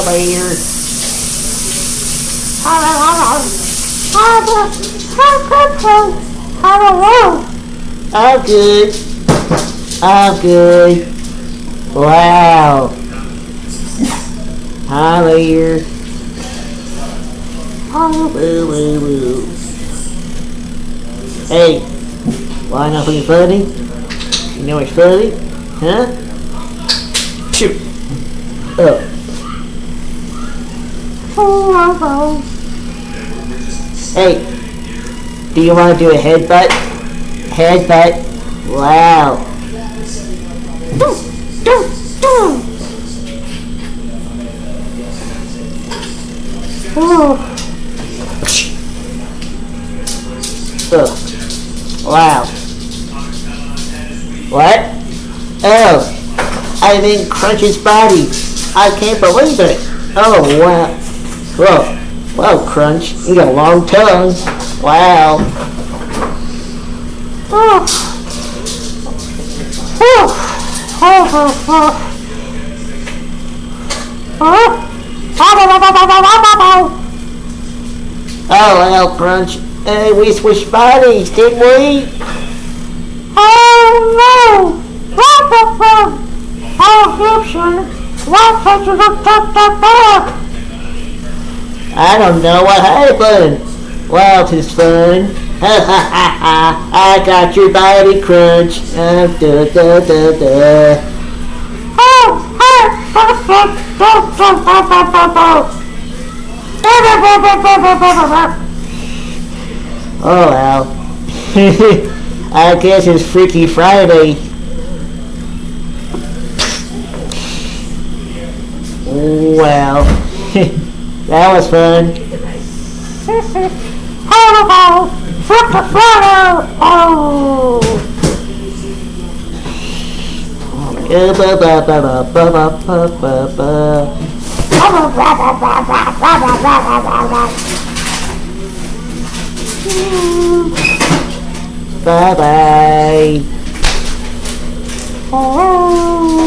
Later. I'm good. I'm good. Wow. Hi there. Oh, woo, woo, woo. Hey, why not something funny? You know what's funny? Huh? Shoot. Oh. Hey, do you want to do a headbutt? Headbutt. Wow. Oh. Wow. What? Oh, I'm in Crunch's body. I can't believe it. Oh, wow. Whoa. Whoa, Crunch. You got a long tongue. Wow. Oh. Oh, well, Crunch. Hey, we switched bodies, didn't we? Oh, no. What the fuck? Oh, Gibson. What did you look at that? I don't know what happened. Well, 'tis fun. Ha ha ha ha. I got your body, Crunch. Da da da da. Oh well. I guess it's Freaky Friday. Well, that was fun. Oh. Bye bye. Oh.